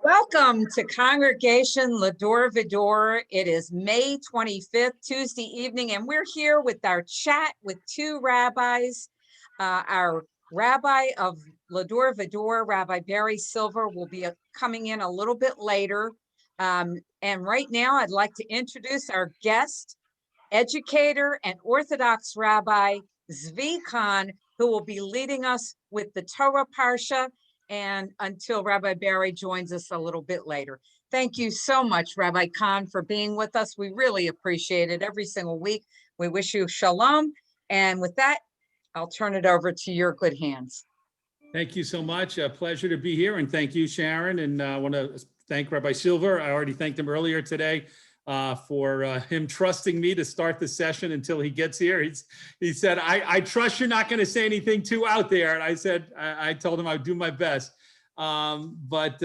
Welcome to Congregation L'Dor Va-Dor. It is May 25th, Tuesday evening, and we're here with our chat with two rabbis. Our rabbi of L'Dor Va-Dor, Rabbi Barry Silver, will be coming in a little bit later. And right now, I'd like to introduce our guest, educator and Orthodox Rabbi Zvi Kahn, who will be leading us with the Torah Parsha, and until Rabbi Barry joins us a little bit later. Thank you so much, Rabbi Kahn, for being with us. We really appreciate it every single week. We wish you shalom. And with that, I'll turn it over to your good hands. Thank you so much. A pleasure to be here. And thank you, Sharon. And I want to thank Rabbi Silver. I already thanked him earlier today for him trusting me to start the session until he gets here. He said, I trust you're not going to say anything too out there. And I said, I told him I'd do my best. But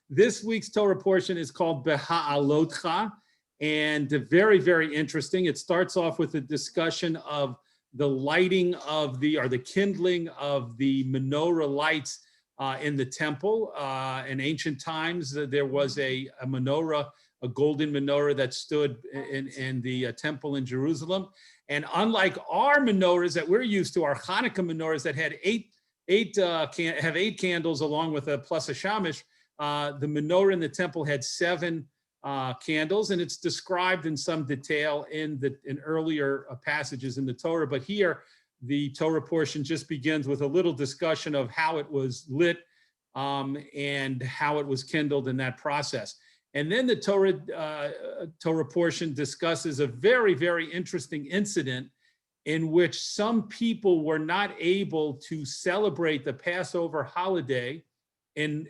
this week's Torah portion is called Beha'alotcha, and very, very interesting. It starts off with a discussion of the lighting of the kindling of the Menorah lights in the temple. In ancient times, there was a menorah, a golden menorah that stood in the temple in Jerusalem. And unlike our menorahs that we're used to, our Hanukkah menorahs that had eight candles along with a plus a shamish, the menorah in the temple had 7 candles, and it's described in some detail in earlier passages in the Torah. But here, the Torah portion just begins with a little discussion of how it was lit and how it was kindled in that process. And then the Torah portion discusses a very, very interesting incident in which some people were not able to celebrate the Passover holiday in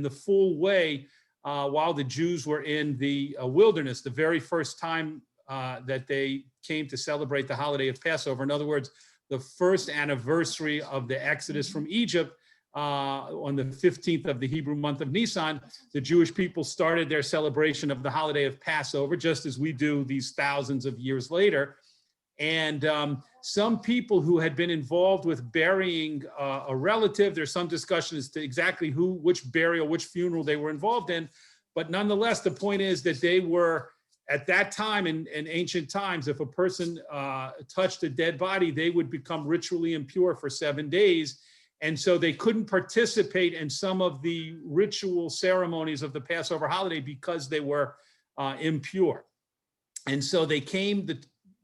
the full way while the Jews were in the wilderness, the very first time that they came to celebrate the holiday of Passover. In other words, the first anniversary of the Exodus from Egypt, on the 15th of the Hebrew month of Nisan, the Jewish people started their celebration of the holiday of Passover, just as we do these thousands of years later. And some people who had been involved with burying a relative, there's some discussion as to exactly which burial, which funeral they were involved in. But nonetheless, the point is that they were, at that time in ancient times, if a person touched a dead body, they would become ritually impure for 7 days. And so they couldn't participate in some of the ritual ceremonies of the Passover holiday because they were impure. And so they came to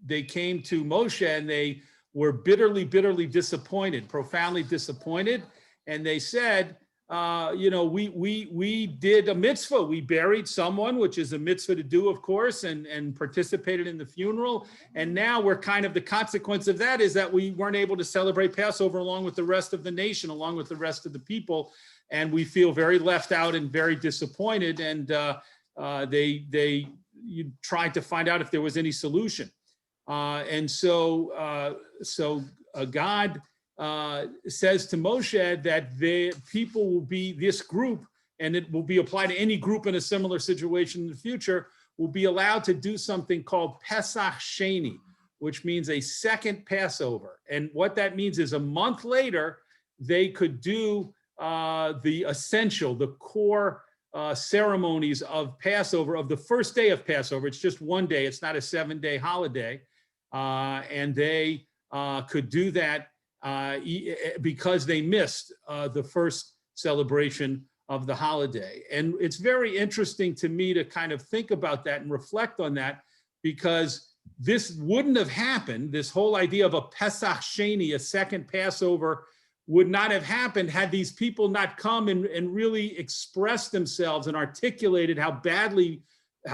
Moshe, and they were bitterly, bitterly disappointed, profoundly disappointed. And they said, we did a mitzvah. We buried someone, which is a mitzvah to do, of course, and participated in the funeral. And now we're the consequence of that is that we weren't able to celebrate Passover along with the rest of the nation, along with the rest of the people. And we feel very left out and very disappointed. And they tried to find out if there was any solution. So God says to Moshe that the people will be this group, and it will be applied to any group in a similar situation in the future, will be allowed to do something called Pesach Sheni, which means a second Passover. And what that means is a month later, they could do the essential, the core ceremonies of Passover, of the first day of Passover. It's just one day. It's not a 7-day holiday. And they could do that because they missed the first celebration of the holiday. And it's very interesting to me to think about that and reflect on that, because this wouldn't have happened. This whole idea of a Pesach Sheni, a second Passover, would not have happened had these people not come and really expressed themselves and articulated how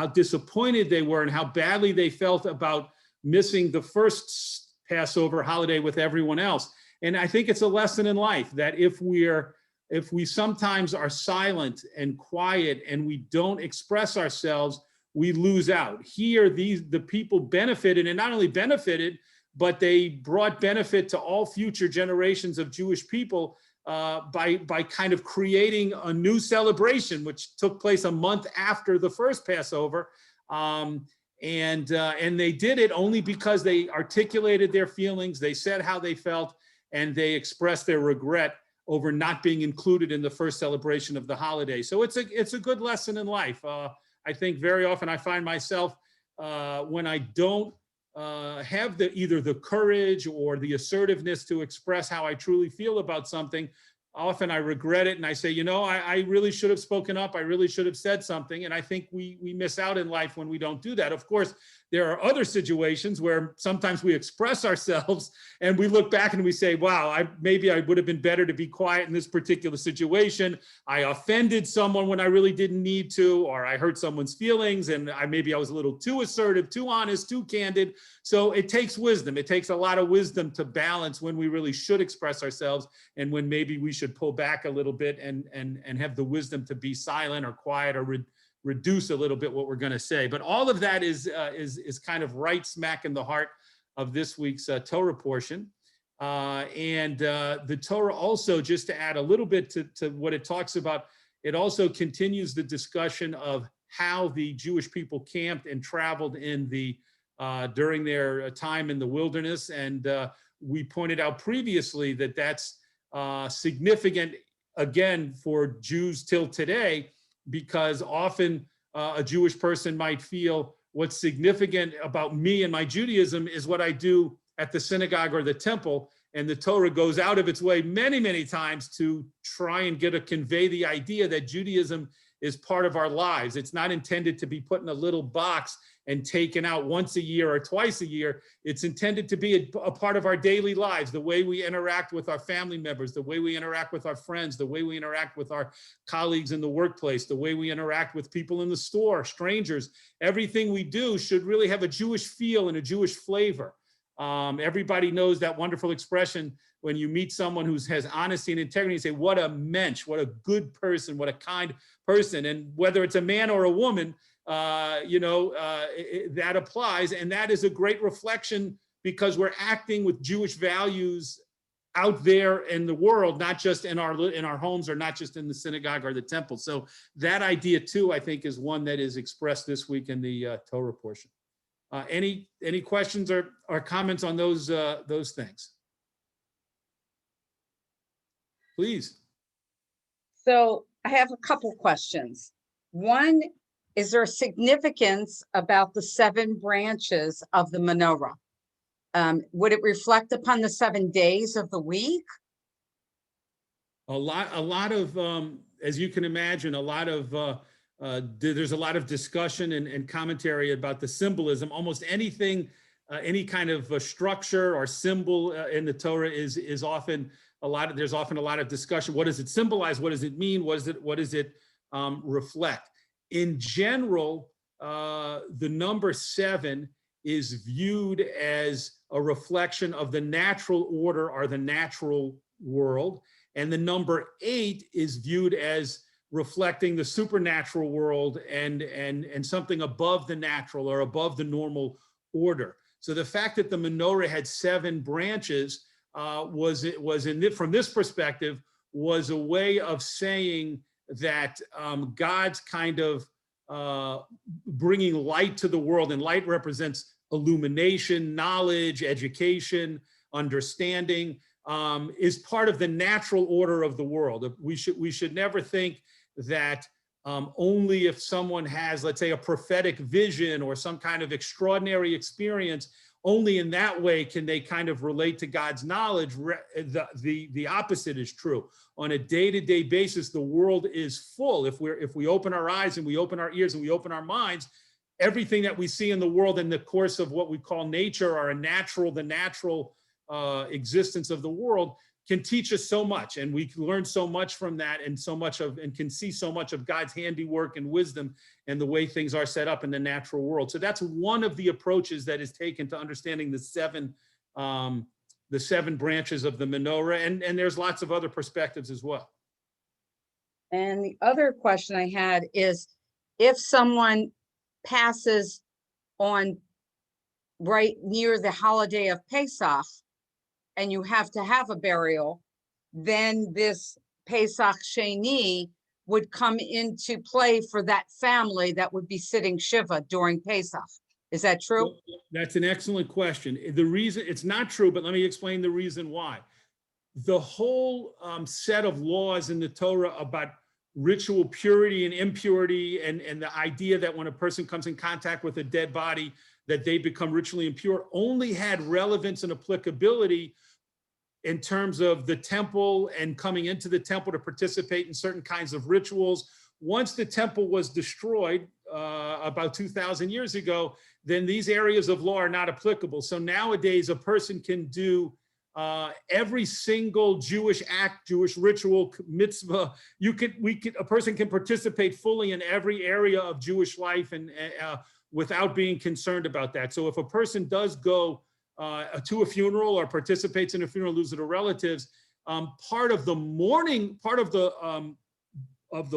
disappointed they were and how badly they felt about missing the first Passover holiday with everyone else. And I think it's a lesson in life that if we sometimes are silent and quiet and we don't express ourselves, we lose out. Here, the people benefited, and not only benefited, but they brought benefit to all future generations of Jewish people by creating a new celebration, which took place a month after the first Passover. And they did it only because they articulated their feelings, they said how they felt, and they expressed their regret over not being included in the first celebration of the holiday. So it's a good lesson in life. I think very often I find myself when I don't have either the courage or the assertiveness to express how I truly feel about something, often I regret it and I say, you know, I really should have spoken up. I really should have said something. And I think we miss out in life when we don't do that. Of course, there are other situations where sometimes we express ourselves and we look back and we say, wow, maybe I would have been better to be quiet in this particular situation. I offended someone when I really didn't need to, or I hurt someone's feelings and maybe I was a little too assertive, too honest, too candid. So it takes wisdom. It takes a lot of wisdom to balance when we really should express ourselves and when maybe we should pull back a little bit and have the wisdom to be silent or quiet or reduce a little bit what we're going to say. But all of that is kind of right smack in the heart of this week's Torah portion. The Torah also, just to add a little bit to what it talks about, it also continues the discussion of how the Jewish people camped and traveled in during their time in the wilderness. And we pointed out previously that that's significant, again, for Jews till today, because often a Jewish person might feel what's significant about me and my Judaism is what I do at the synagogue or the temple. And the Torah goes out of its way many, many times to try and convey the idea that Judaism is part of our lives. It's not intended to be put in a little box and taken out once a year or twice a year. It's intended to be a part of our daily lives, the way we interact with our family members, the way we interact with our friends, the way we interact with our colleagues in the workplace, the way we interact with people in the store, strangers. Everything we do should really have a Jewish feel and a Jewish flavor. Everybody knows that wonderful expression when you meet someone who has honesty and integrity, you say, what a mensch, what a good person, what a kind person. And whether it's a man or a woman, that applies. And that is a great reflection because we're acting with Jewish values out there in the world, not just in our homes or not just in the synagogue or the temple. So that idea too, I think, is one that is expressed this week in the Torah portion. Any questions or comments on those things? Please. So I have a couple questions. One, is there significance about the 7 branches of the menorah? Would it reflect upon the 7 days of the week? A lot of, as you can imagine, there's a lot of discussion and commentary about the symbolism. Almost anything, any kind of structure or symbol in the Torah is often there's often a lot of discussion. What does it symbolize? What does it mean? What does it reflect? In general, the number 7 is viewed as a reflection of the natural order or the natural world. And the number 8 is viewed as reflecting the supernatural world and something above the natural or above the normal order. So the fact that the menorah had 7 branches from this perspective was a way of saying that God's kind of bringing light to the world, and light represents illumination, knowledge, education, understanding, is part of the natural order of the world. We should never think that only if someone has, let's say, a prophetic vision or some kind of extraordinary experience, only in that way can they kind of relate to God's knowledge. The opposite is true. On a day-to-day basis, the world is full. If we open our eyes and we open our ears and we open our minds, everything that we see in the world in the course of what we call nature or the natural existence of the world can teach us so much, and we can learn so much from that, and can see so much of God's handiwork and wisdom and the way things are set up in the natural world. So that's one of the approaches that is taken to understanding the seven branches of the menorah, and there's lots of other perspectives as well. And the other question I had is, if someone passes on right near the holiday of Pesach, and you have to have a burial, then this Pesach Sheni would come into play for that family that would be sitting shiva during Pesach. Is that true? Well, that's an excellent question. The reason it's not true, but let me explain the reason why. the whole set of laws in the Torah about ritual purity and impurity, and the idea that when a person comes in contact with a dead body, that they become ritually impure, only had relevance and applicability in terms of the temple and coming into the temple to participate in certain kinds of rituals. Once the temple was destroyed about 2,000 years ago, then these areas of law are not applicable. So nowadays, a person can do every single Jewish act, Jewish ritual, mitzvah. A person can participate fully in every area of Jewish life and without being concerned about that. So if a person does go to a funeral or participates in a funeral, loses their relatives, part of the mourning, part of the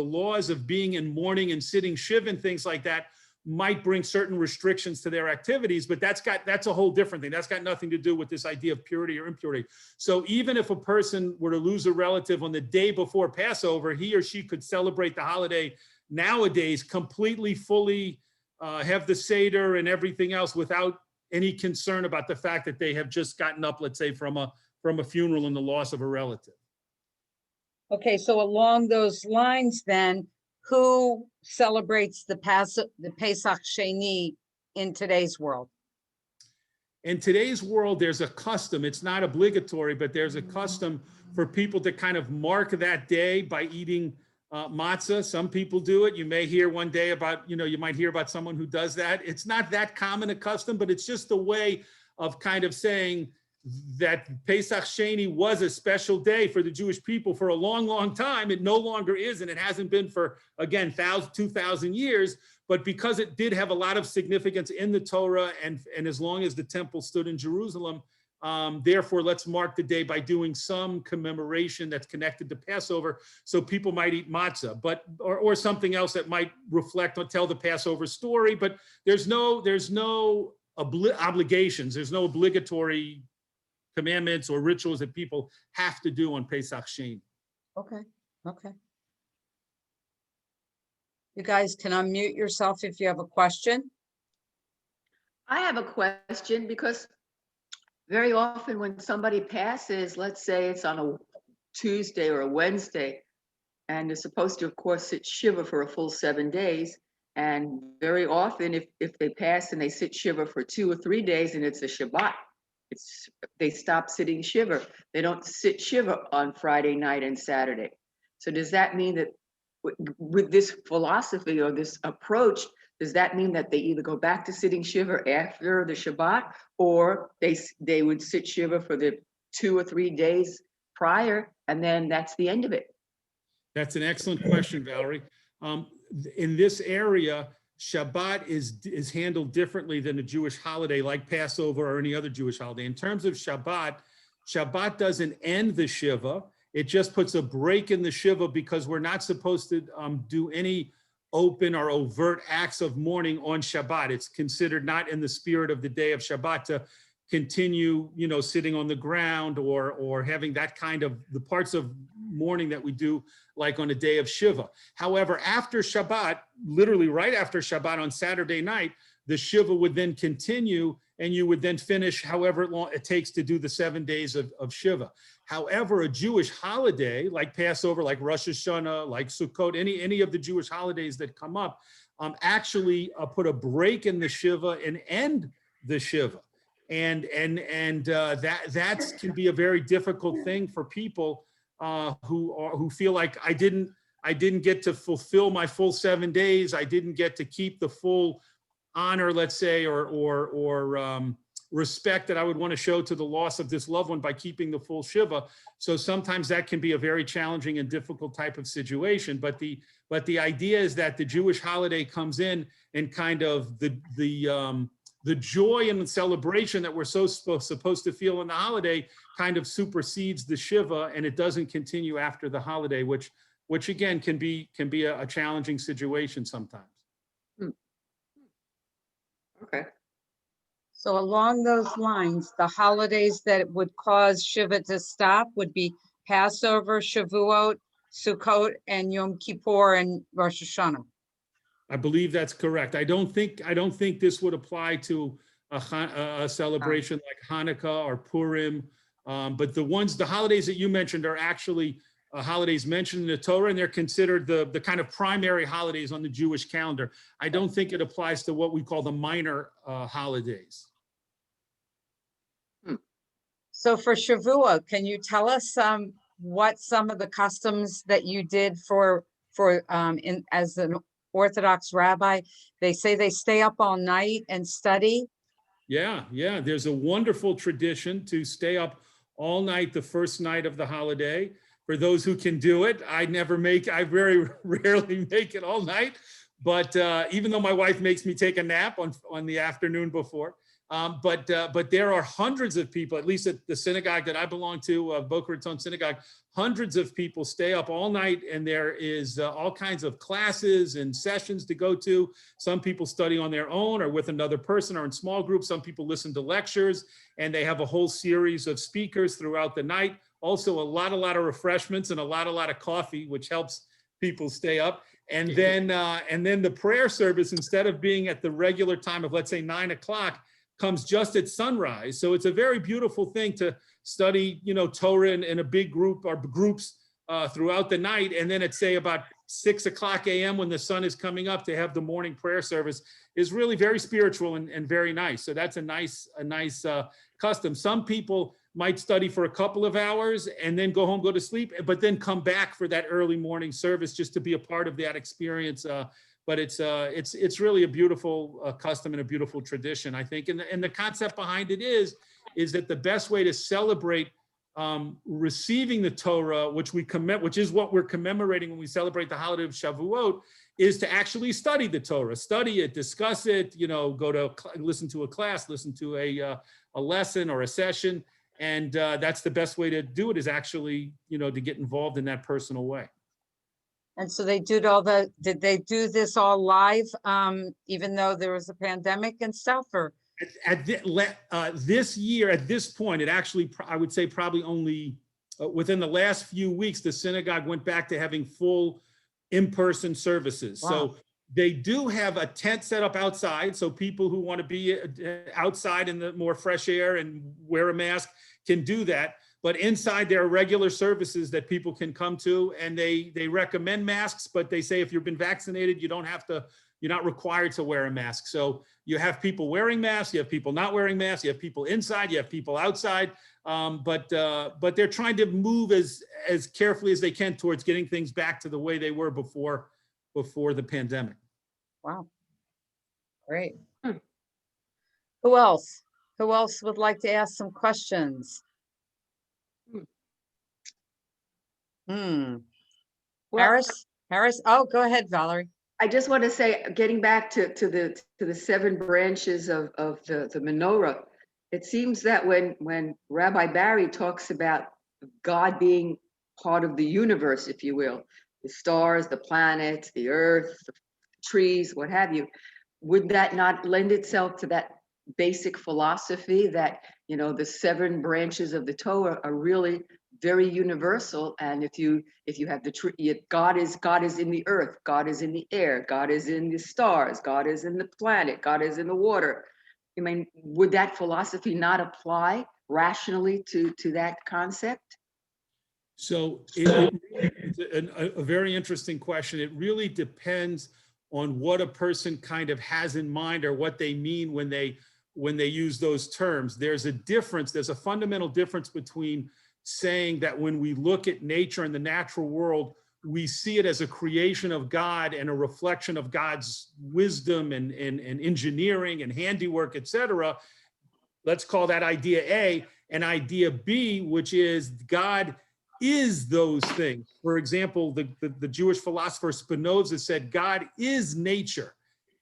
laws of being in mourning and sitting shiva and things like that might bring certain restrictions to their activities, but that's a whole different thing. That's got nothing to do with this idea of purity or impurity. So even if a person were to lose a relative on the day before Passover, he or she could celebrate the holiday nowadays completely, fully, have the Seder and everything else without any concern about the fact that they have just gotten up, let's say, from a funeral and the loss of a relative. Okay, so along those lines then, who celebrates the Pesach Sheni in today's world? In today's world, there's a custom. It's not obligatory, but there's a custom for people to kind of mark that day by eating matzah. Some people do it. You may hear one day about, you might hear about someone who does that. It's not that common a custom, but it's just a way of kind of saying that Pesach Sheni was a special day for the Jewish people for a long, long time. It no longer is, and it hasn't been for, again, 2,000 years. But because it did have a lot of significance in the Torah, and as long as the temple stood in Jerusalem, therefore, let's mark the day by doing some commemoration that's connected to Passover. So people might eat matzah, or something else that might reflect or tell the Passover story. But there's no obligations. There's no obligatory commandments or rituals that people have to do on Pesach Sheni. Okay. You guys can unmute yourself if you have a question. I have a question, because very often when somebody passes, let's say it's on a Tuesday or a Wednesday, and they're supposed to, of course, sit shiva for a full 7 days. And very often, if they pass and they sit shiva for 2 or 3 days and it's a Shabbat, they stop sitting shiva. They don't sit shiva on Friday night and Saturday. So does that mean that with this philosophy or this approach, does that mean that they either go back to sitting shiva after the Shabbat, or they would sit shiva for the 2 or 3 days prior, and then that's the end of it? That's an excellent question, Valerie. In this area, Shabbat is handled differently than a Jewish holiday like Passover or any other Jewish holiday. In terms of Shabbat, Shabbat doesn't end the Shiva. It just puts a break in the Shiva, because we're not supposed to do any open or overt acts of mourning on Shabbat. It's considered not in the spirit of the day of Shabbat to continue, sitting on the ground or having that kind of the parts of mourning that we do like on a day of Shiva. However, after Shabbat, literally right after Shabbat on Saturday night, the Shiva would then continue, and you would then finish however long it takes to do the 7 days of Shiva. However, a Jewish holiday like Passover, like Rosh Hashanah, like Sukkot, any of the Jewish holidays that come up, actually put a break in the Shiva and end the Shiva. And that can be a very difficult thing for people who feel like I didn't get to fulfill my full 7 days. I didn't get to keep the full honor, let's say, or respect that I would want to show to the loss of this loved one by keeping the full Shiva. So sometimes that can be a very challenging and difficult type of situation. But the idea is that the Jewish holiday comes in and kind of the joy and the celebration that we're supposed to feel in the holiday kind of supersedes the Shiva, and it doesn't continue after the holiday, which again can be a challenging situation sometimes. Okay. So along those lines, the holidays that would cause Shiva to stop would be Passover, Shavuot, Sukkot, and Yom Kippur and Rosh Hashanah. I believe that's correct. I don't think this would apply to a celebration like Hanukkah or Purim But the holidays that you mentioned are actually holidays mentioned in the Torah, and they're considered the kind of primary holidays on the Jewish calendar. I don't think it applies to what we call the minor holidays. So for Shavuot, can you tell us what some of the customs that you did as an Orthodox rabbi? They say they stay up all night and study. Yeah. There's a wonderful tradition to stay up all night the first night of the holiday. For those who can do it, I very rarely make it all night. But even though my wife makes me take a nap on the afternoon before, but there are hundreds of people, at least at the synagogue that I belong to, Boca Raton Synagogue, hundreds of people stay up all night, and there is all kinds of classes and sessions to go to. Some people study on their own or with another person or in small groups. Some people listen to lectures, and they have a whole series of speakers throughout the night. Also, a lot of refreshments and a lot of coffee, which helps people stay up. And then the prayer service, instead of being at the regular time of, let's say, 9 o'clock, comes just at sunrise. So it's a very beautiful thing to study, Torah in a big group or groups throughout the night. And then at, say, about 6 o'clock a.m. when the sun is coming up, to have the morning prayer service is really very spiritual and very nice. So that's a nice custom. Some people might study for a couple of hours and then go home, go to sleep, but then come back for that early morning service just to be a part of that experience. But it's really a beautiful custom and a beautiful tradition, I think. And the concept behind it is that the best way to celebrate receiving the Torah, which is what we're commemorating when we celebrate the holiday of Shavuot, is to actually study the Torah, study it, discuss it, go to listen to a class, listen to a lesson or a session. And that's the best way to do it, is actually, to get involved in that personal way. And so did they do this all live, even though there was a pandemic and stuff, or? This year, at this point, it actually, I would say probably only within the last few weeks, the synagogue went back to having full in-person services. Wow. So they do have a tent set up outside. So people who want to be outside in the more fresh air and wear a mask can do that. But inside, there are regular services that people can come to, and they recommend masks, but they say if you've been vaccinated, you're not required to wear a mask. So you have people wearing masks, you have people not wearing masks, you have people inside, you have people outside, but they're trying to move as carefully as they can towards getting things back to the way they were before the pandemic. Wow, great. Who else would like to ask some questions? Well, Harris. Oh, go ahead, Valerie. I just want to say, getting back to the 7 branches of the menorah, it seems that when Rabbi Barry talks about God being part of the universe, if you will, the stars, the planets, the earth, the trees, what have you, would that not lend itself to that basic philosophy that, the 7 branches of the Torah are really very universal? And if you have the tree, God is in the earth, God is in the air, God is in the stars, God is in the planet, God is in the water. I mean, would that philosophy not apply rationally to that concept? So it's a very interesting question. It really depends on what a person kind of has in mind or what they mean when they use those terms. There's a fundamental difference between saying that when we look at nature and the natural world, we see it as a creation of God and a reflection of God's wisdom and engineering and handiwork, etc. Let's call that idea A. And idea B, which is God is those things. For example, the Jewish philosopher Spinoza said God is nature.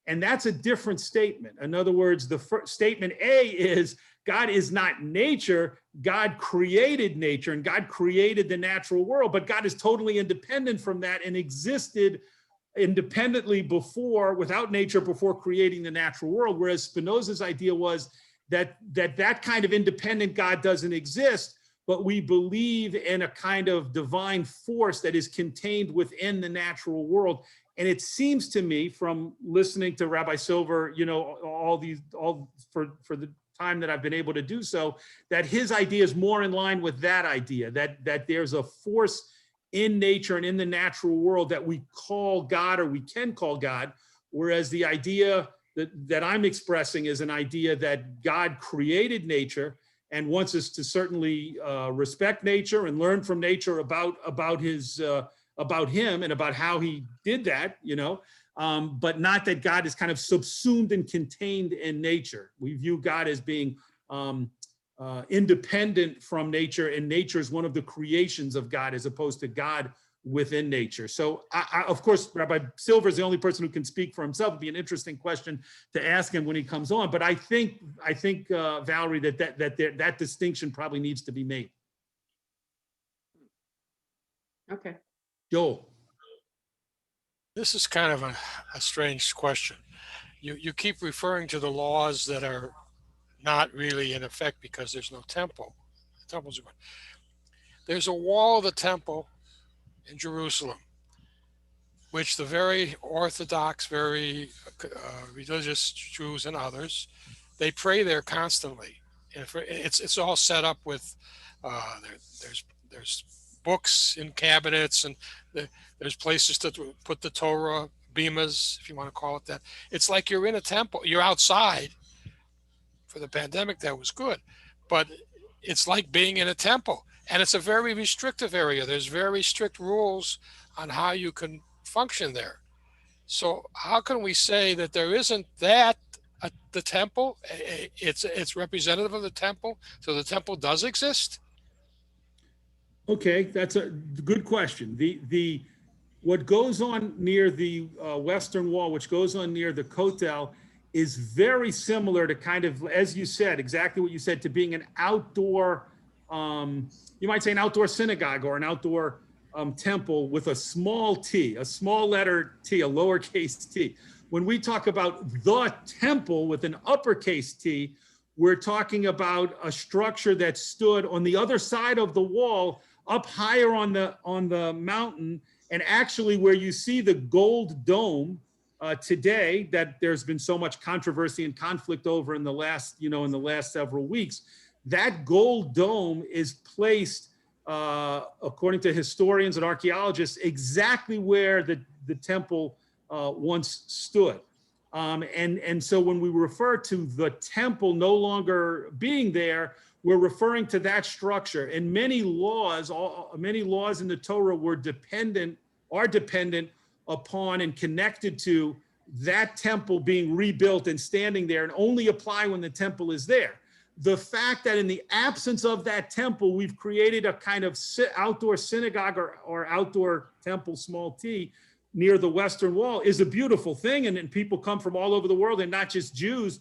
And that's a different statement. In other words, the first statement A is God is not nature. God created nature and God created the natural world, but God is totally independent from that and existed independently without nature, before creating the natural world. Whereas Spinoza's idea was that kind of independent God doesn't exist, but we believe in a kind of divine force that is contained within the natural world. And it seems to me, from listening to Rabbi Silver, all for time that I've been able to do so, that his idea is more in line with that idea, that there's a force in nature and in the natural world that we call God, or we can call God, whereas the idea that I'm expressing is an idea that God created nature and wants us to certainly respect nature and learn from nature about him and about how he did that, but not that God is kind of subsumed and contained in nature. We view God as being independent from nature, and nature is one of the creations of God as opposed to God within nature. So of course, Rabbi Silver is the only person who can speak for himself. It'd be an interesting question to ask him when he comes on. But I think Valerie, that distinction probably needs to be made. Okay. Joel. This is kind of a strange question. You keep referring to the laws that are not really in effect because there's no temple. The temple's gone. There's a wall of the temple in Jerusalem, which the very Orthodox, very religious Jews and others, they pray there constantly. It's all set up with there's books in cabinets, and there's places to put the Torah bimas, if you want to call it that. It's like you're in a temple. You're outside. For the pandemic, that was good, but it's like being in a temple, and it's a very restrictive area. There's very strict rules on how you can function there. So how can we say that there isn't that at the temple? It's representative of the temple, so the temple does exist? Okay, that's a good question. What goes on near the Western Wall, which goes on near the Kotel, is very similar to kind of, as you said, exactly what you said, to being an outdoor, you might say an outdoor synagogue or an outdoor temple with a small t, a small letter T, a lowercase t. When we talk about the temple with an uppercase T, we're talking about a structure that stood on the other side of the wall, up higher on the mountain, and actually where you see the gold dome today that there's been so much controversy and conflict over in the last several weeks. That gold dome is placed, according to historians and archaeologists, exactly where the temple once stood. And so when we refer to the temple no longer being there, we're referring to that structure. And many laws in the Torah are dependent upon and connected to that temple being rebuilt and standing there, and only apply when the temple is there. The fact that in the absence of that temple, we've created a kind of outdoor synagogue or outdoor temple, small t, near the Western Wall is a beautiful thing. And people come from all over the world, and not just Jews,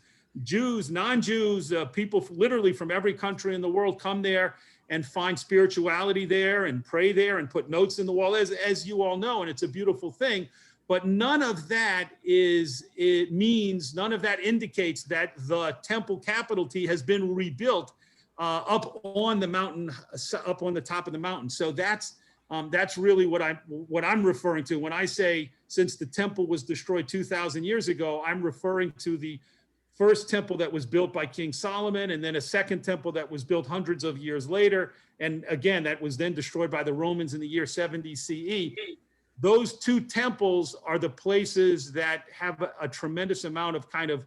non-Jews, people literally from every country in the world come there and find spirituality there and pray there and put notes in the wall, as you all know, and it's a beautiful thing. But none of that none of that indicates that the temple, capital T, has been rebuilt up on the mountain, up on the top of the mountain. So that's really what I'm referring to when I say, since the temple was destroyed 2,000 years ago, I'm referring to the first temple that was built by King Solomon, and then a second temple that was built hundreds of years later. And again, that was then destroyed by the Romans in the year 70 CE. Those two temples are the places that have a tremendous amount of kind of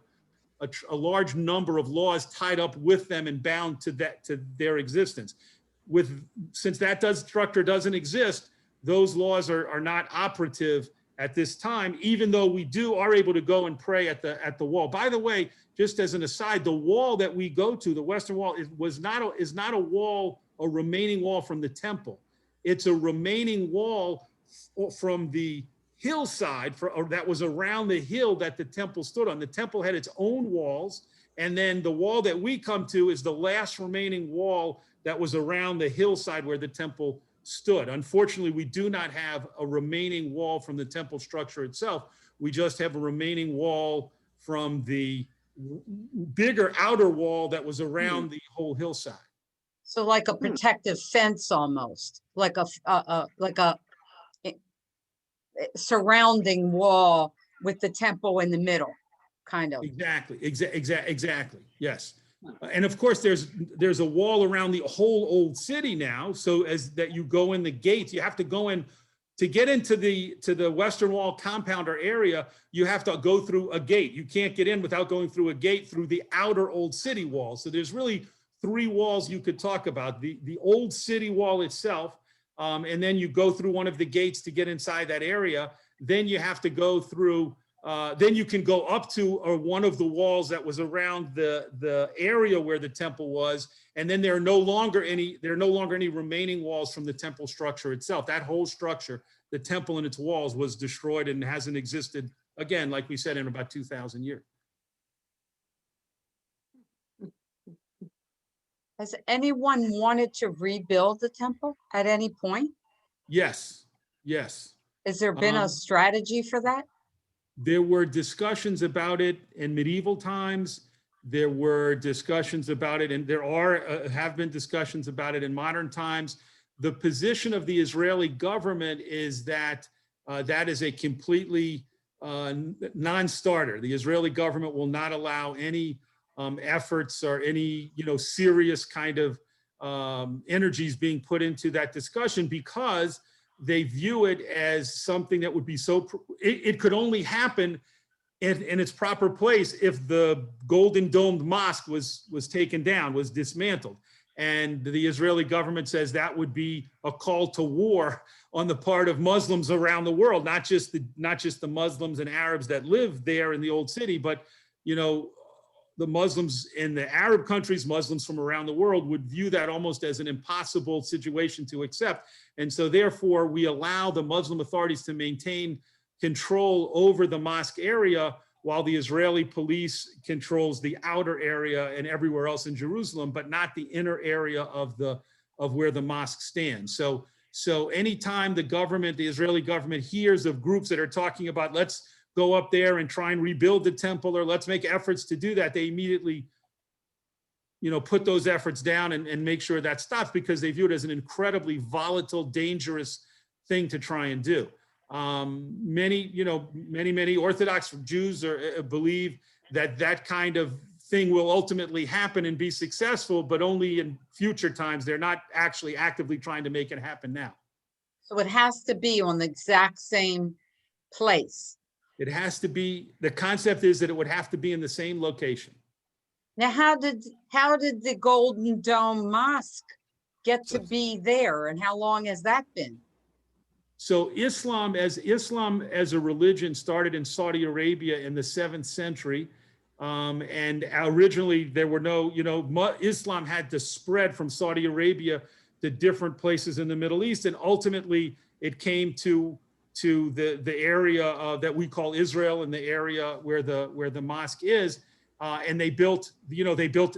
a large number of laws tied up with them and bound to their existence. Since that structure doesn't exist, those laws are not operative at this time, even though we are able to go and pray at the wall. By the way, just as an aside, the wall that we go to, the Western Wall, is not a remaining wall from the temple. It's a remaining wall from the hillside that was around the hill that the temple stood on. The temple had its own walls, and then the wall that we come to is the last remaining wall that was around the hillside where the temple stood. Unfortunately, we do not have a remaining wall from the temple structure itself. We just have a remaining wall from the bigger outer wall that was around the whole hillside. So like a protective fence almost, like a surrounding wall with the temple in the middle, kind of. Exactly. Yes. And of course, there's a wall around the whole old city now. So as that you go in the gates, you have to go in to get into the Western Wall compound or area. You have to go through a gate. You can't get in without going through a gate through the outer old city wall. So there's really three walls you could talk about: the old city wall itself, and then you go through one of the gates to get inside that area. Then you have to go through. Then you can go up to one of the walls that was around the area where the temple was, and then there are no longer any remaining walls from the temple structure itself. That whole structure, the temple and its walls, was destroyed and hasn't existed again, like we said, in about 2,000 years. Has anyone wanted to rebuild the temple at any point? Yes, yes. Has there been a strategy for that? There were discussions about it in medieval times. There were discussions about it, and there have been discussions about it in modern times. The position of the Israeli government is that that is a completely non-starter. The Israeli government will not allow any efforts or any serious kind of energies being put into that discussion, because they view it as something that would be it could only happen in its proper place if the golden domed mosque was taken down, was dismantled. And the Israeli government says that would be a call to war on the part of Muslims around the world, not just the Muslims and Arabs that live there in the old city, but the Muslims in the Arab countries, Muslims from around the world, would view that almost as an impossible situation to accept. And so therefore we allow the Muslim authorities to maintain control over the mosque area while the Israeli police controls the outer area and everywhere else in Jerusalem, but not the inner area of where the mosque stands. So anytime the Israeli government hears of groups that are talking about, let's go up there and try and rebuild the temple, or let's make efforts to do that, they immediately put those efforts down and make sure that stops, because they view it as an incredibly volatile, dangerous thing to try and do. Many Orthodox Jews believe that kind of thing will ultimately happen and be successful, but only in future times. They're not actually actively trying to make it happen now. So it has to be on the exact same place. It has to be, the concept is that it would have to be in the same location. Now, how did the Golden Dome Mosque get to be there, and how long has that been? So Islam as a religion started in Saudi Arabia in the 7th century. And originally there were no, Islam had to spread from Saudi Arabia to different places in the Middle East. And ultimately it came to the area that we call Israel, and the area where the mosque is. And they built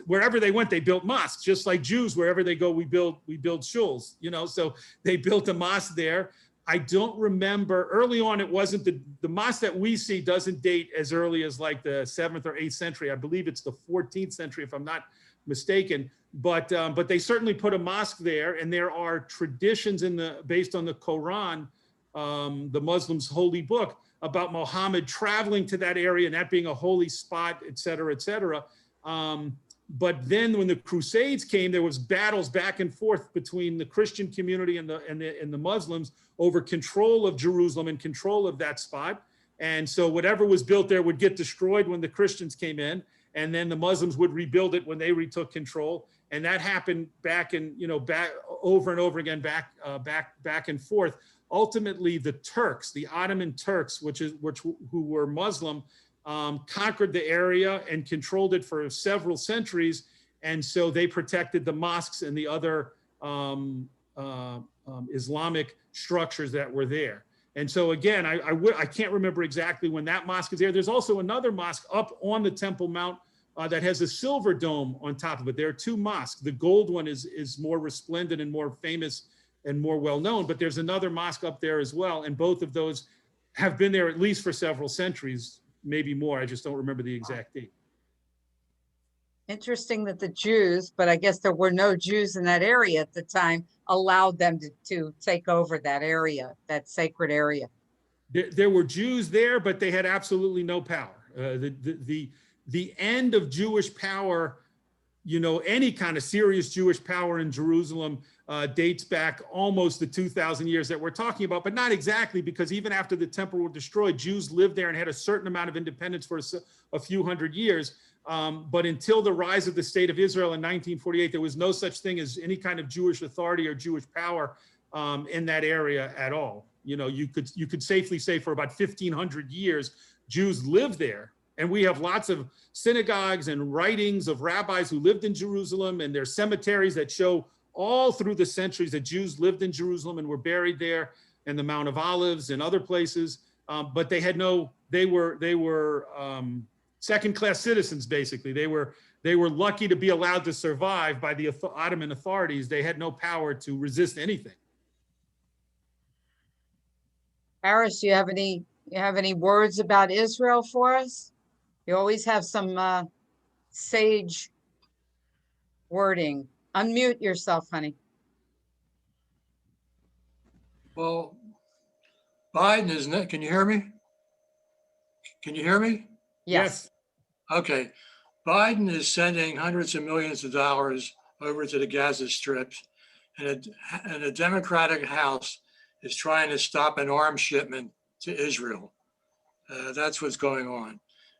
wherever they went, they built mosques, just like Jews, wherever they go, we build shuls, so they built a mosque there. I don't remember, early on, it wasn't the mosque that we see doesn't date as early as like the 7th or 8th century. I believe it's the 14th century, if I'm not mistaken, but they certainly put a mosque there. And there are traditions based on the Quran, the Muslims' holy book, about Muhammad traveling to that area and that being a holy spot, et cetera, et cetera. But then when the Crusades came, there was battles back and forth between the Christian community and the Muslims over control of Jerusalem and control of that spot. And so whatever was built there would get destroyed when the Christians came in, and then the Muslims would rebuild it when they retook control. And that happened back over and over again, back and forth. Ultimately, the Turks, the Ottoman Turks, who were Muslim, conquered the area and controlled it for several centuries. And so they protected the mosques and the other Islamic structures that were there. And so again, I can't remember exactly when that mosque is there. There's also another mosque up on the Temple Mount that has a silver dome on top of it. There are two mosques. The gold one is more resplendent and more famous and more well-known, but there's another mosque up there as well. And both of those have been there at least for several centuries, maybe more. I just don't remember the exact date. Interesting that the Jews, but I guess there were no Jews in that area at the time, allowed them to take over that area, that sacred area. There were Jews there, but they had absolutely no power. The end of Jewish power you know, any kind of serious Jewish power in Jerusalem dates back almost the 2,000 years that we're talking about, but not exactly, because even after the temple was destroyed, Jews lived there and had a certain amount of independence for a few hundred years. But until the rise of the state of Israel in 1948, there was no such thing as any kind of Jewish authority or Jewish power in that area at all. You know, you could safely say for about 1,500 years, Jews lived there. And we have lots of synagogues and writings of rabbis who lived in Jerusalem, and there's cemeteries that show all through the centuries that Jews lived in Jerusalem and were buried there, and the Mount of Olives and other places. But they had they were second-class citizens, basically. They were lucky to be allowed to survive by the Ottoman authorities. They had no power to resist anything. Harris, you have any words about Israel for us? You always have some sage wording. Unmute yourself, honey. Well, Biden is not, can you hear me? Can you hear me? Yes. Okay. Biden is sending hundreds of millions of dollars over to the Gaza Strip, and a Democratic House is trying to stop an arms shipment to Israel. That's what's going on.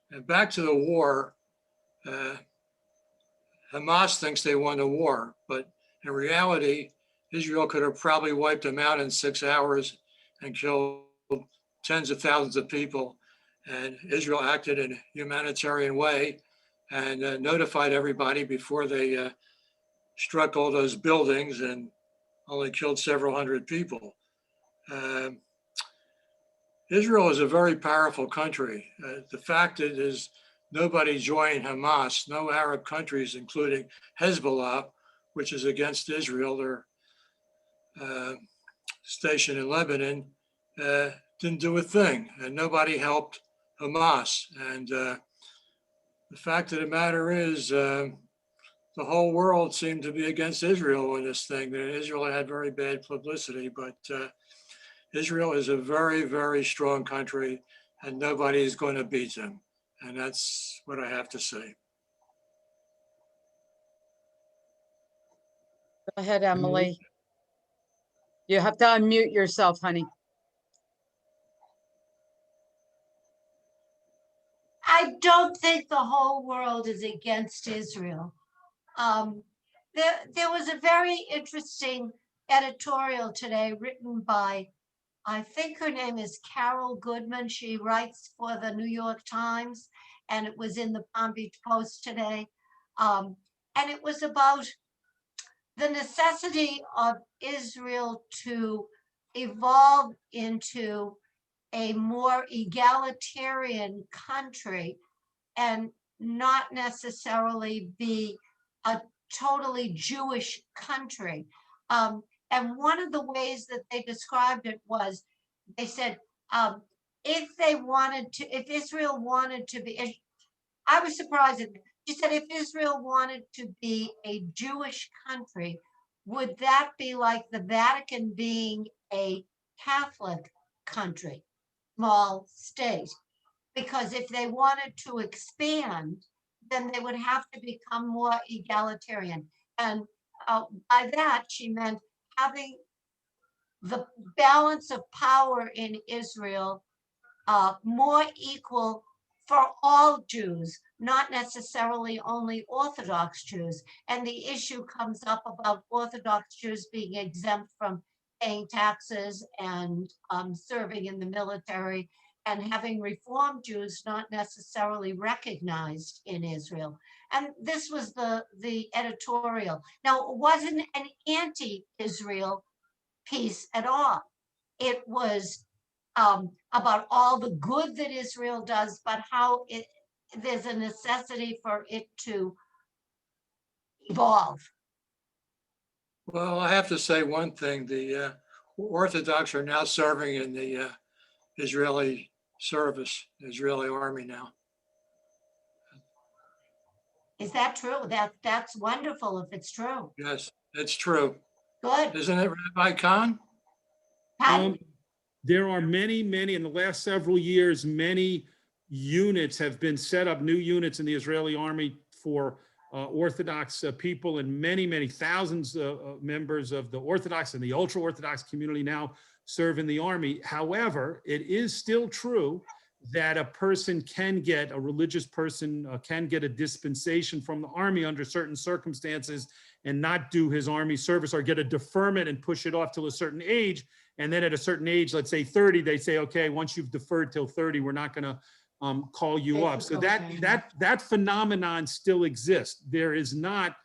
And back to the war, Hamas thinks they won the war, but in reality, Israel could have probably wiped them out in 6 hours and killed tens of thousands of people. And Israel acted in a humanitarian way and notified everybody before they struck all those buildings and only killed several hundred people. Israel is a very powerful country. The fact is nobody joined Hamas, no Arab countries, including Hezbollah, which is against Israel. They're stationed in Lebanon, didn't do a thing, and nobody helped Hamas. And the fact of the matter is, the whole world seemed to be against Israel in this thing. Israel had very bad publicity, but Israel is a very, very strong country, and nobody is going to beat them. And that's what I have to say. Go ahead, Emily. You have to unmute yourself, honey. I don't think the whole world is against Israel. There was a very interesting editorial today written by, I think her name is Carol Goodman. She writes for the New York Times, and it was in the Palm Beach Post today. And it was about the necessity of Israel to evolve into a more egalitarian country and not necessarily be a totally Jewish country. And one of the ways that they described it was, they said, if Israel wanted to be, I was surprised. She said, if Israel wanted to be a Jewish country, would that be like the Vatican being a Catholic country, small state? Because if they wanted to expand, then they would have to become more egalitarian. And by that, she meant having the balance of power in Israel more equal for all Jews, not necessarily only Orthodox Jews. And the issue comes up about Orthodox Jews being exempt from paying taxes and serving in the military, and having Reform Jews not necessarily recognized in Israel. And this was the editorial. Now, it wasn't an anti-Israel piece at all. It was about all the good that Israel does, but how there's a necessity for it to evolve. Well, I have to say one thing. The Orthodox are now serving in the Israeli service, Israeli army now. Is that true? That's wonderful if it's true. Yes, it's true. Good. Isn't it, Rabbi Kahn? There are many, in the last several years, many units have been set up, new units in the Israeli army for Orthodox people and many thousands of members of the Orthodox and the ultra-Orthodox community now serve in the Army. However, it is still true that a person can get, a religious person can get a dispensation from the Army under certain circumstances and not do his Army service, or get a deferment and push it off till a certain age. And then at a certain age, let's say 30, they say, okay, once you've deferred till 30, we're not gonna call you up. So that phenomenon still exists. There is not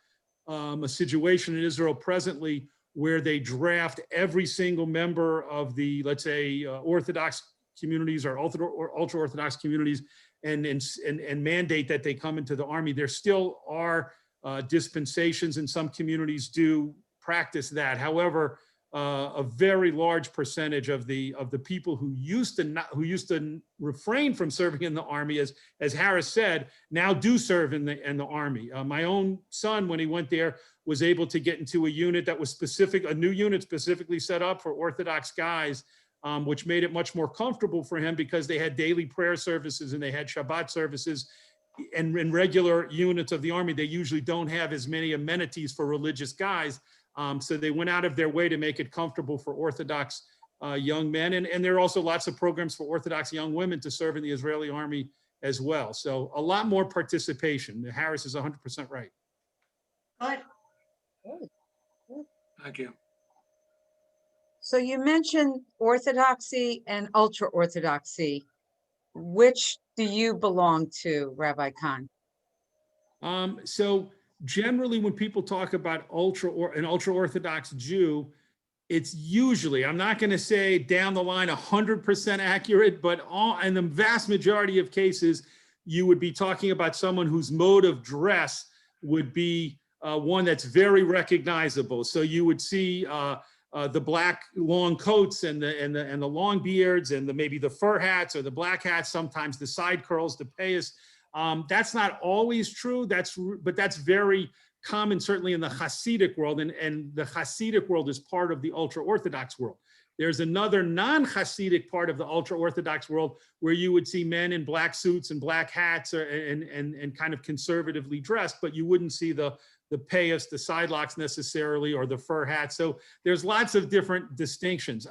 a situation in Israel presently where they draft every single member of the, let's say, Orthodox communities or ultra-Orthodox communities and mandate that they come into the Army. There still are dispensations, and some communities do practice that. However, a very large percentage of the people who used to refrain from serving in the Army, as Harris said, now do serve in the Army. My own son, when he went there, was able to get into a unit that was a new unit specifically set up for Orthodox guys, which made it much more comfortable for him because they had daily prayer services and they had Shabbat services. And in regular units of the Army, they usually don't have as many amenities for religious guys. So they went out of their way to make it comfortable for Orthodox young men. And there are also lots of programs for Orthodox young women to serve in the Israeli Army as well. So a lot more participation. Harris is 100% right. Good. Thank you. So you mentioned Orthodoxy and ultra-Orthodoxy. Which do you belong to, Rabbi Kahn? So generally, when people talk about an ultra-Orthodox Jew, it's usually, I'm not going to say down the line 100% accurate, but in the vast majority of cases, you would be talking about someone whose mode of dress would be one that's very recognizable. So you would see the black long coats and the long beards and maybe the fur hats or the black hats, sometimes the side curls, the payas. That's not always true. But that's very common, certainly in the Hasidic world, and the Hasidic world is part of the ultra-Orthodox world. There's another non-Hasidic part of the ultra-Orthodox world where you would see men in black suits and black hats and kind of conservatively dressed, but you wouldn't see the payas, the side locks necessarily, or the fur hat. So there's lots of different distinctions.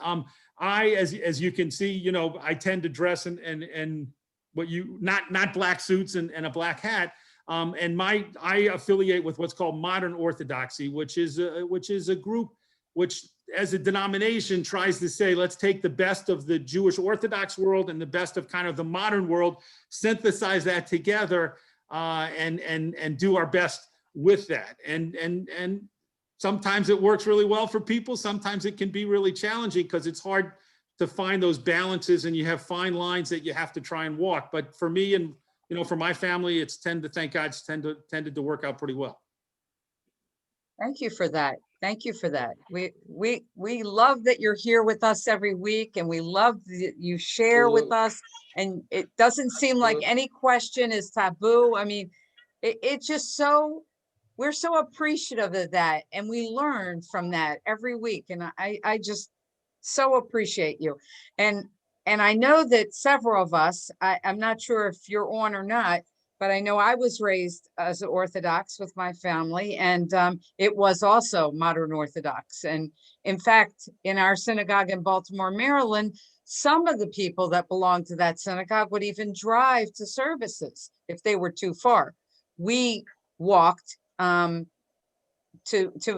As you can see, I tend to dress and what not black suits and a black hat. I affiliate with what's called modern Orthodoxy, which is a group which, as a denomination, tries to say, let's take the best of the Jewish Orthodox world and the best of kind of the modern world, synthesize that together, and do our best with that. And sometimes it works really well for people. Sometimes it can be really challenging because it's hard to find those balances, and you have fine lines that you have to try and walk. But for me and for my family, thank God, it's tended to work out pretty well. Thank you for that. Thank you for that. We love that you're here with us every week, and we love that you share with us. And it doesn't seem like any question is taboo. I mean, it's just we're so appreciative of that, and we learn from that every week. And I just so appreciate you. And I know that several of us, I'm not sure if you're on or not, but I know I was raised as Orthodox with my family, and it was also modern Orthodox. And in fact, in our synagogue in Baltimore, Maryland, some of the people that belonged to that synagogue would even drive to services if they were too far. We walked to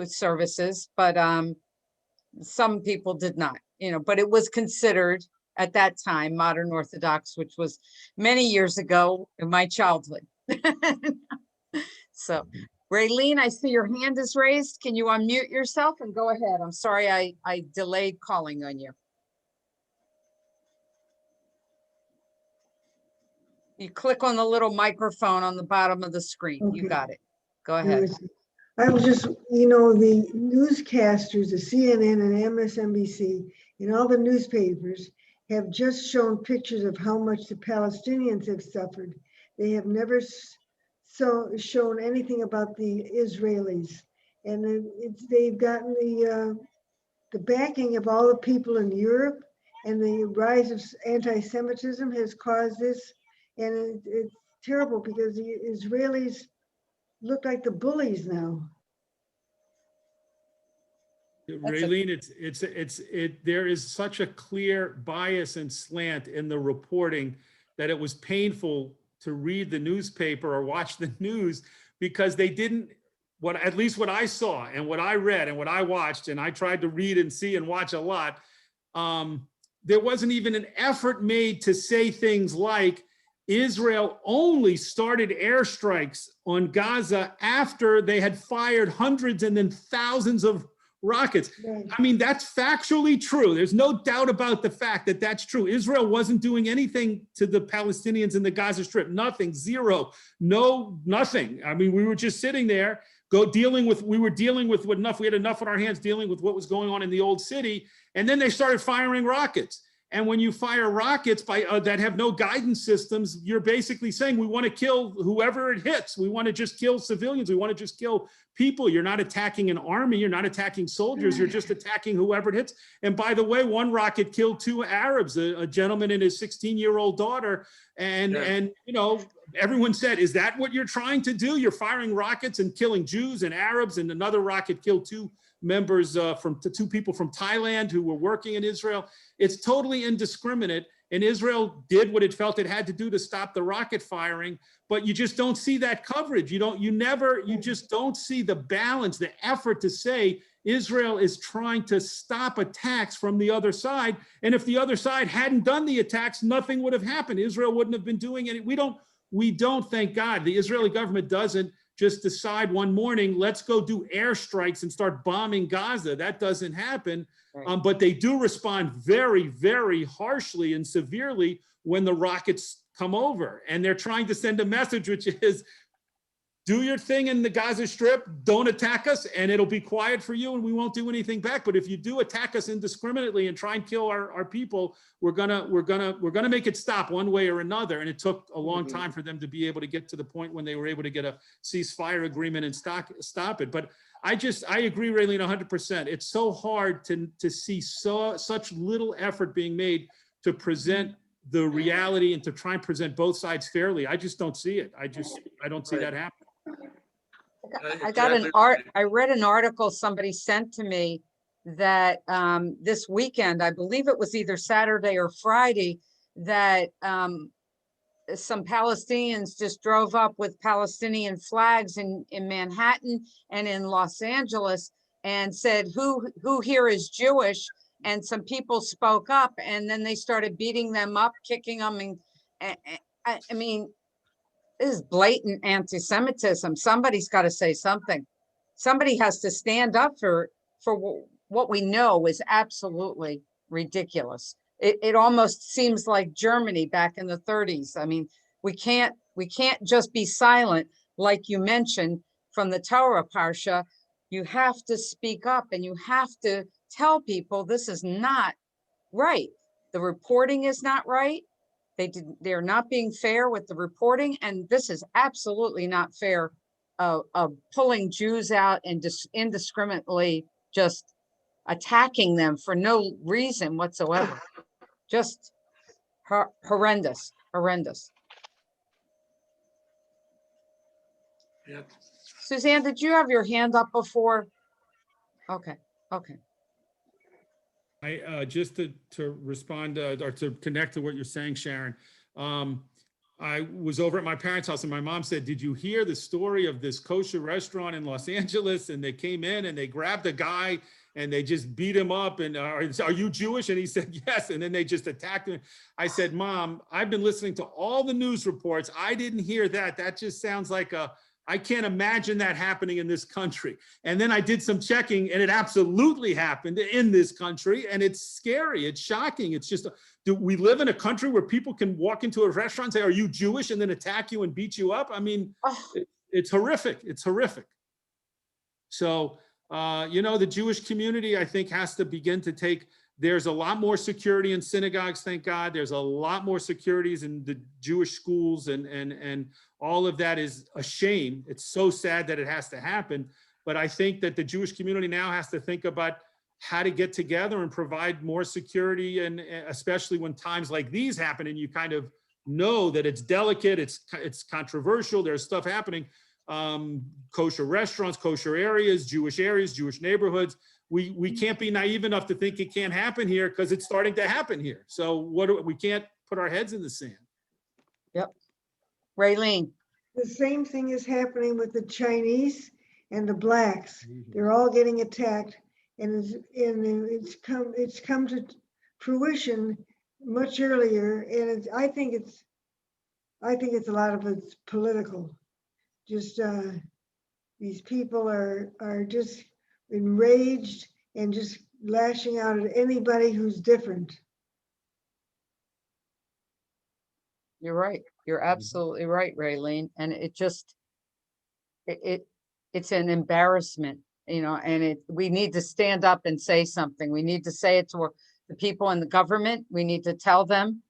services, but some people did not, but it was considered at that time modern Orthodox, which was many years ago in my childhood. So, Raylene, I see your hand is raised. Can you unmute yourself and go ahead? I'm sorry I delayed calling on you. You click on the little microphone on the bottom of the screen. Okay. You got it. Go ahead. I was just, the newscasters, the CNN and MSNBC, and all the newspapers have just shown pictures of how much the Palestinians have suffered. They have never shown anything about the Israelis. And they've gotten the backing of all the people in Europe, and the rise of anti-Semitism has caused this. And it's terrible because the Israelis look like the bullies now. Raylene, there is such a clear bias and slant in the reporting that it was painful to read the newspaper or watch the news, because they didn't, at least what I saw and what I read and what I watched, and I tried to read and see and watch a lot, there wasn't even an effort made to say things like Israel only started airstrikes on Gaza after they had fired hundreds and then thousands of rockets. Right. I mean, that's factually true. There's no doubt about the fact that that's true. Israel wasn't doing anything to the Palestinians in the Gaza Strip. Nothing, zero, no, nothing. I mean, we were just sitting there, we were dealing with enough, we had enough on our hands dealing with what was going on in the old city. And then they started firing rockets. And when you fire rockets that have no guidance systems, you're basically saying, we want to kill whoever it hits. We want to just kill civilians. We want to just kill people. You're not attacking an army. You're not attacking soldiers. You're just attacking whoever it hits. And by the way, one rocket killed 2 Arabs, a gentleman and his 16-year-old daughter. And you know, everyone said, is that what you're trying to do? You're firing rockets and killing Jews and Arabs, and another rocket killed 2 members from 2 people from Thailand who were working in Israel. It's totally indiscriminate. And Israel did what it felt it had to do to stop the rocket firing, but you just don't see that coverage. You just don't see the balance, the effort to say Israel is trying to stop attacks from the other side. And if the other side hadn't done the attacks, nothing would have happened. Israel wouldn't have been doing it. We don't, thank God, the Israeli government doesn't just decide one morning, let's go do airstrikes and start bombing Gaza. That doesn't happen. Right. But they do respond very, very harshly and severely when the rockets come over. And they're trying to send a message, which is, do your thing in the Gaza Strip, don't attack us, and it'll be quiet for you and we won't do anything back. But if you do attack us indiscriminately and try and kill our people, we're gonna make it stop one way or another. And it took a long time for them to be able to get to the point when they were able to get a ceasefire agreement and stop it. But I agree, Raylene, 100%. It's so hard to see such little effort being made to present the reality and to try and present both sides fairly. I just don't see it. I don't see that happening. I read an article somebody sent to me that this weekend, I believe it was either Saturday or Friday, that some Palestinians just drove up with Palestinian flags in Manhattan and in Los Angeles and said, who here is Jewish? And some people spoke up, and then they started beating them up, kicking them. And I mean, this is blatant anti-Semitism. Somebody's got to say something. Somebody has to stand up for what we know is absolutely ridiculous. It almost seems like Germany back in the 30s. I mean, we can't just be silent, like you mentioned from the Torah Parsha. You have to speak up, and you have to tell people this is not right. The reporting is not right. They're not being fair with the reporting, and this is absolutely not fair of pulling Jews out and indiscriminately just attacking them for no reason whatsoever. Just horrendous. Yep. Suzanne, did you have your hand up before? Okay. Just to respond or to connect to what you're saying, Sharon, I was over at my parents' house and my mom said, did you hear the story of this kosher restaurant in Los Angeles? And they came in and they grabbed a guy and they just beat him up and are you Jewish? And he said, yes. And then they just attacked him. I said, Mom, I've been listening to all the news reports. I didn't hear that. That just sounds like I can't imagine that happening in this country. And then I did some checking and it absolutely happened in this country. And it's scary. It's shocking. It's just, do we live in a country where people can walk into a restaurant and say, are you Jewish? And then attack you and beat you up? I mean, it's horrific. It's horrific. So, the Jewish community, I think, has to begin to take, there's a lot more security in synagogues, thank God. There's a lot more securities in the Jewish schools and all of that is a shame. It's so sad that it has to happen. But I think that the Jewish community now has to think about how to get together and provide more security, and especially when times like these happen and you kind of know that it's delicate, it's controversial, there's stuff happening. kosher restaurants, kosher areas, Jewish neighborhoods. We can't be naive enough to think it can't happen here because it's starting to happen here. So we can't put our heads in the sand. Yep. Raylene. The same thing is happening with the Chinese and the blacks. They're all getting attacked, and it's come to fruition much earlier. And I think it's a lot of it's political. Just these people are just enraged and just lashing out at anybody who's different. You're right. You're absolutely right, Raylene. And it just, it's an embarrassment, you know, and we need to stand up and say something. We need to say it to the people in the government. We need to tell them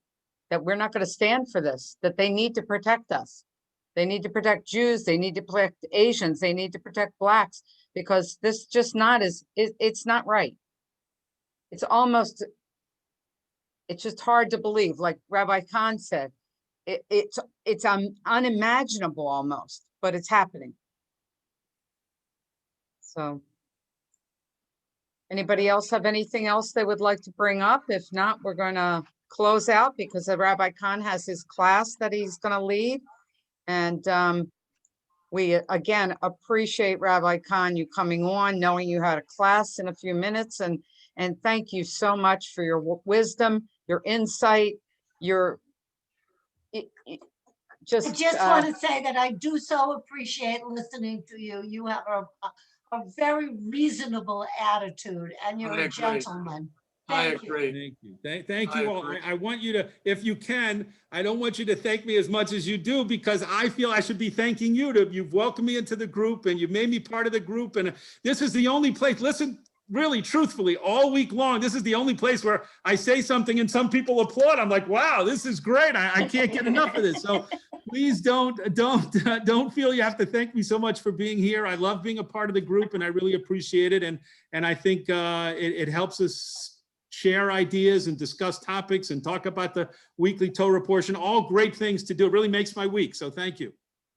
that we're not going to stand for this, that they need to protect us. They need to protect Jews. They need to protect Asians. They need to protect blacks, because this just it's not right. It's just hard to believe. Like Rabbi Kahn said, it's unimaginable almost, but it's happening. So anybody else have anything else they would like to bring up? If not, we're going to close out because Rabbi Kahn has his class that he's going to lead. And we again appreciate Rabbi Kahn you coming on, knowing you had a class in a few minutes, and thank you so much for your wisdom, your insight, I just want to say that I do so appreciate listening to you. You have a very reasonable attitude, and you're a gentleman. I agree. Thank you. Thank you all. I want you to, if you can, I don't want you to thank me as much as you do, because I feel I should be thanking you. You've welcomed me into the group and you've made me part of the group. And this is the only place, listen, really, truthfully, all week long, this is the only place where I say something and some people applaud. I'm like, wow, this is great. I can't get enough of this. So please don't feel you have to thank me so much for being here. I love being a part of the group and I really appreciate it. And I think it helps us share ideas and discuss topics and talk about the weekly Torah portion. All great things to do. It really makes my week. So thank you.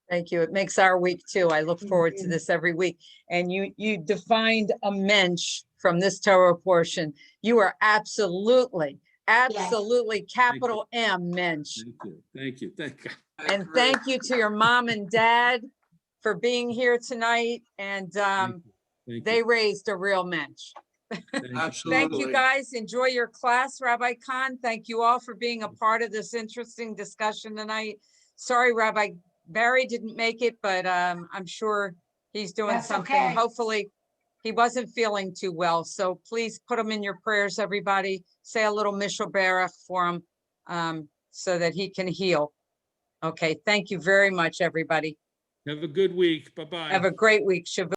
Thank you. It makes our week too. I look forward to this every week. And you defined a mensch from this Torah portion. You are absolutely capital M mensch. Thank you. And thank you to your mom and dad for being here tonight. And they raised a real mensch. Absolutely. Thank you guys. Enjoy your class, Rabbi Kahn. Thank you all for being a part of this interesting discussion tonight. Sorry, Rabbi Barry didn't make it, but I'm sure he's doing something. Okay. Hopefully he wasn't feeling too well. So please put him in your prayers, everybody. Say a little Mishal Berach for him so that he can heal. Okay. Thank you very much, everybody. Have a good week. Bye-bye. Have a great week. Shabbat.